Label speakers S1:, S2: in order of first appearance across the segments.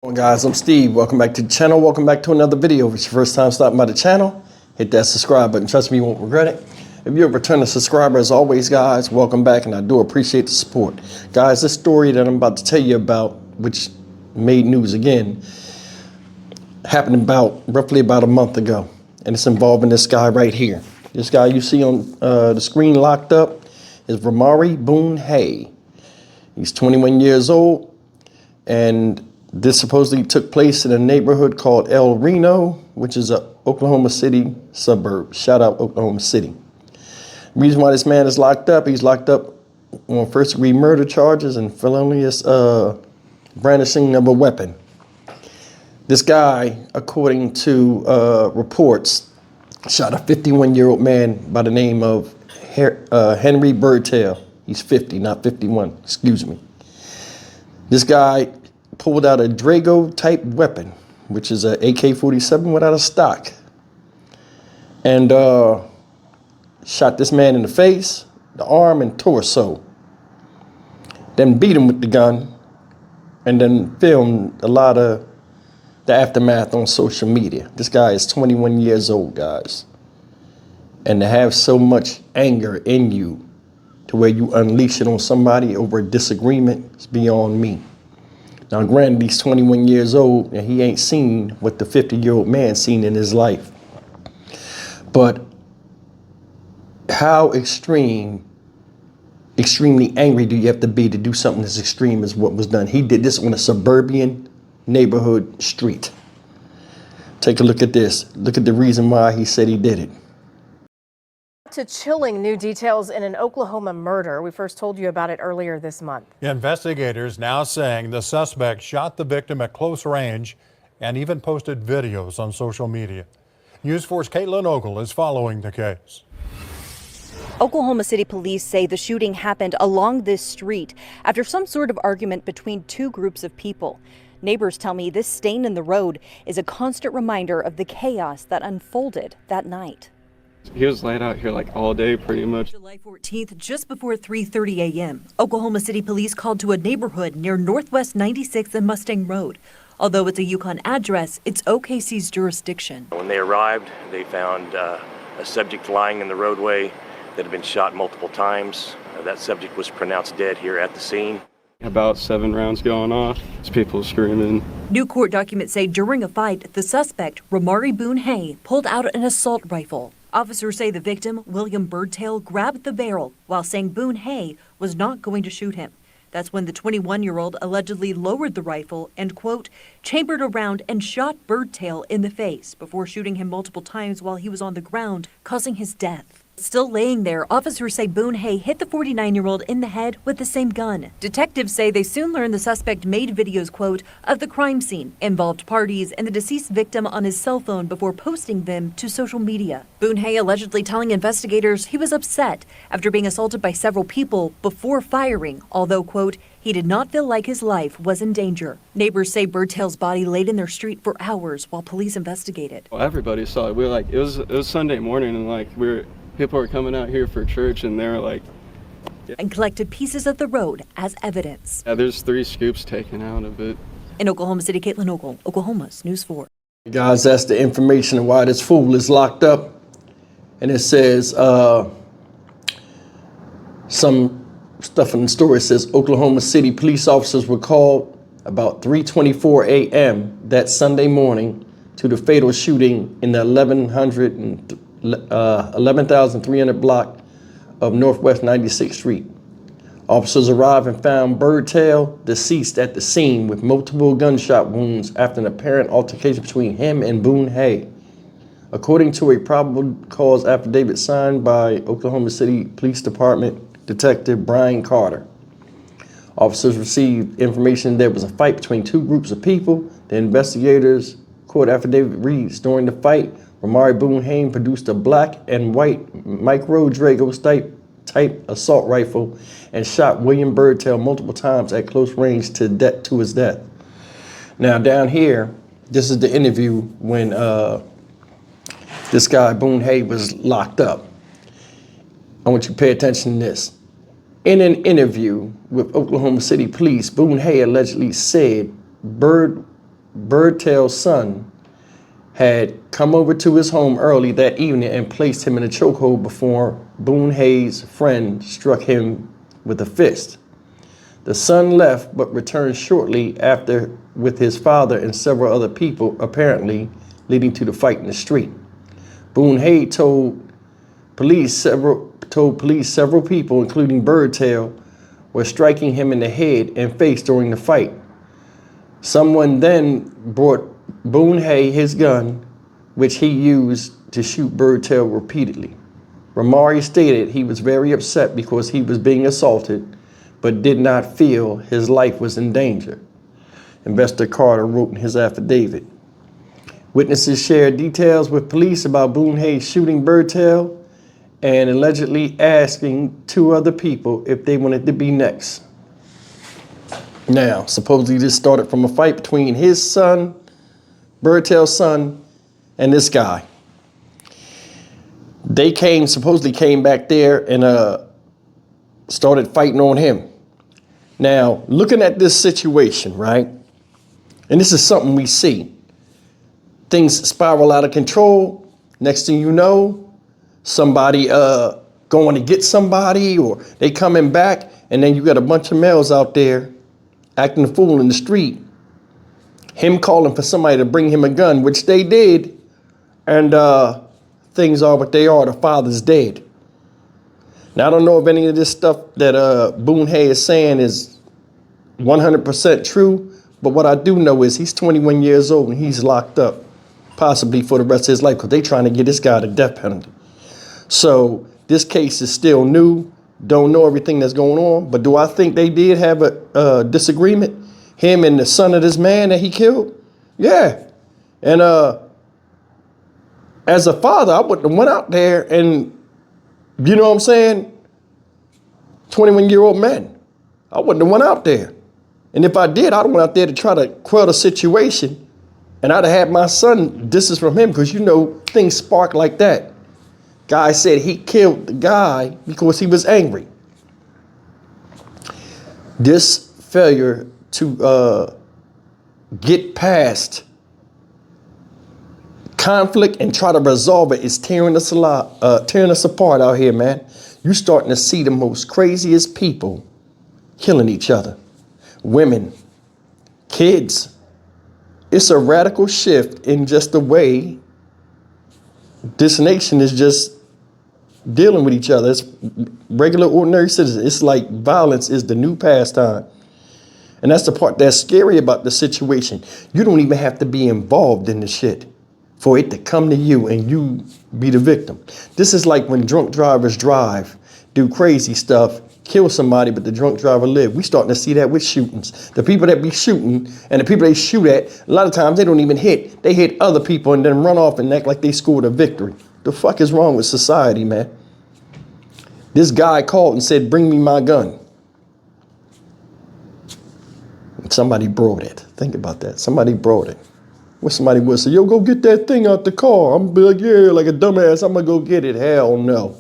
S1: Well, guys, I'm Steve. Welcome back to the channel. Welcome back to another video. If it's your first time stopping by the channel, hit that subscribe button. Trust me, you won't regret it. If you're a returning subscriber, as always, guys, welcome back, and I do appreciate the support. Guys, this story that I'm about to tell you about, which made news again, happened roughly about a month ago, and it's involving this guy right here. This guy you see on the screen locked up is Romari Boone Hay. He's 21 years old, and this supposedly took place in a neighborhood called El Reno, which is a Oklahoma City suburb. Shout out Oklahoma City. The reason why this man is locked up, he's locked up on first-degree murder charges and felonious brandishing of a weapon. This guy, according to reports, shot a 51-year-old man by the name of Henry Birdtail. He's 50, not 51, excuse me. This guy pulled out a Drago-type weapon, which is an AK-47 without a stock, and shot this man in the face, the arm, and torso. Then beat him with the gun, and then filmed a lot of the aftermath on social media. This guy is 21 years old, guys. And to have so much anger in you to where you unleash it on somebody over a disagreement is beyond me. Now, granted, he's 21 years old and he ain't seen what the 50-year-old man seen in his life. But how extremely angry do you have to be to do something as extreme as what was done? He did this on a suburban neighborhood street. Take a look at this. Look at the reason why he said he did it.
S2: To chilling new details in an Oklahoma murder. We first told you about it earlier this month.
S3: Investigators now saying the suspect shot the victim at close range and even posted videos on social media. News 4's Caitlin Ogle is following the case.
S4: Oklahoma City police say the shooting happened along this street after some sort of argument between two groups of people. Neighbors tell me this stain in the road is a constant reminder of the chaos that unfolded that night.
S5: He was laid out here like all day pretty much.
S6: July 14th, just before 3:30 a.m., Oklahoma City police called to a neighborhood near Northwest 96th and Mustang Road. Although it's a Yukon address, it's OKC's jurisdiction.
S7: When they arrived, they found a subject lying in the roadway that had been shot multiple times. That subject was pronounced dead here at the scene.
S5: About 7 rounds going off. There's people screaming.
S6: New court documents say during a fight, the suspect, Romari Boone Hay, pulled out an assault rifle. Officers say the victim, William Birdtail, grabbed the barrel while saying Boone Hay was not going to shoot him. That's when the 21-year-old allegedly lowered the rifle and, quote, chambered around and shot Birdtail in the face before shooting him multiple times while he was on the ground, causing his death. Still laying there, officers say Boone Hay hit the 49-year-old in the head with the same gun. Detectives say they soon learned the suspect made videos, quote, of the crime scene, involved parties, and the deceased victim on his cell phone before posting them to social media. Boone Hay allegedly telling investigators he was upset after being assaulted by several people before firing, although, quote, he did not feel like his life was in danger. Neighbors say Birdtail's body laid in their street for hours while police investigated.
S5: Well, everybody saw it. We were like, it was Sunday morning, and people were coming out here for church, and they were like, yeah.
S6: And collected pieces of the road as evidence.
S5: Yeah, there's 3 scoops taken out of it.
S6: In Oklahoma City, Caitlin Ogle, Oklahoma's News 4.
S1: Guys, that's the information of why this fool is locked up. And it says some stuff in the story. It says Oklahoma City police officers were called about 3:24 a.m. that Sunday morning to the fatal shooting in the 11,300 block of Northwest 96th Street. Officers arrived and found Birdtail deceased at the scene with multiple gunshot wounds after an apparent altercation between him and Boone Hay. According to a probable cause affidavit signed by Oklahoma City Police Department Detective Brian Carter. Officers received information there was a fight between 2 groups of people. The investigators' court affidavit reads, during the fight, Romari Boone Hay produced a black and white micro Drago type assault rifle and shot William Birdtail multiple times at close range to his death. Now down here, this is the interview when this guy Boone Hay was locked up. I want you to pay attention to this. In an interview with Oklahoma City police, Boone Hay allegedly said Birdtail's son had come over to his home early that evening and placed him in a chokehold before Boone Hayes' friend struck him with a fist. The son left but returned shortly after with his father and several other people, apparently leading to the fight in the street. Boone Hayes told police several people, including Birdtail, were striking him in the head and face during the fight. Someone then brought Boone Hayes his gun, which he used to shoot Birdtail repeatedly. Ramari stated he was very upset because he was being assaulted, but did not feel his life was in danger. Investigator Carter wrote in his affidavit. Witnesses shared details with police about Boone Hayes shooting Birdtail and allegedly asking two other people if they wanted to be next. Now, supposedly this started from a fight between his son, Birdtail's son, and this guy. They supposedly came back there and started fighting on him. Now, looking at this situation, right? And this is something we see. Things spiral out of control. Next thing you know, somebody going to get somebody, or they coming back, and then you got a bunch of males out there acting a fool in the street. Him calling for somebody to bring him a gun, which they did, and things are what they are. The father's dead. Now, I don't know if any of this stuff that Boone Hayes is saying is 100% true, but what I do know is he's 21 years old and he's locked up, possibly for the rest of his life, because they're trying to get this guy the death penalty. So this case is still new. Don't know everything that's going on, but do I think they did have a disagreement? Him and the son of this man that he killed? Yeah. And as a father, I wouldn't have went out there and, you know what I'm saying, 21-year-old man. I wouldn't have went out there. And if I did, I'd have went out there to try to quell the situation, and I'd have had my son distance from him, because you know things spark like that. Guy said he killed the guy because he was angry. This failure to get past conflict and try to resolve it is tearing us apart out here, man. You're starting to see the most craziest people killing each other. Women, kids. It's a radical shift in just the way this nation is just dealing with each other. It's regular, ordinary citizens. It's like violence is the new pastime. And that's the part that's scary about the situation. You don't even have to be involved in the shit for it to come to you and you be the victim. This is like when drunk drivers drive, do crazy stuff, kill somebody, but the drunk driver live. We starting to see that with shootings. The people that be shooting and the people they shoot at, a lot of times they don't even hit. They hit other people and then run off and act like they scored a victory. The fuck is wrong with society, man? This guy called and said, bring me my gun. Somebody brought it. Think about that. Somebody brought it. What somebody would say, yo, go get that thing out the car. I'm gonna be like, yeah, like a dumbass, I'm gonna go get it. Hell no.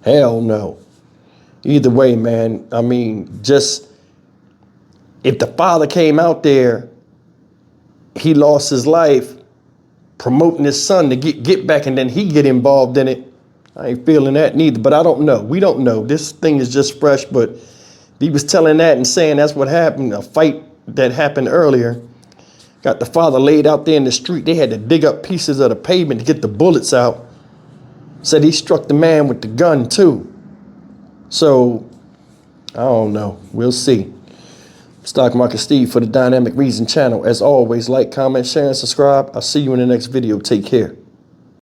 S1: Hell no. Either way, man, I mean, just if the father came out there, he lost his life promoting his son to get back, and then he get involved in it. I ain't feeling that neither, but I don't know. We don't know. This thing is just fresh, but he was telling that and saying that's what happened, a fight that happened earlier. Got the father laid out there in the street. They had to dig up pieces of the pavement to get the bullets out. Said he struck the man with the gun too. So, I don't know. We'll see. Stock Market Steve for the Dynamic Reason channel. As always, like, comment, share, and subscribe. I'll see you in the next video. Take care.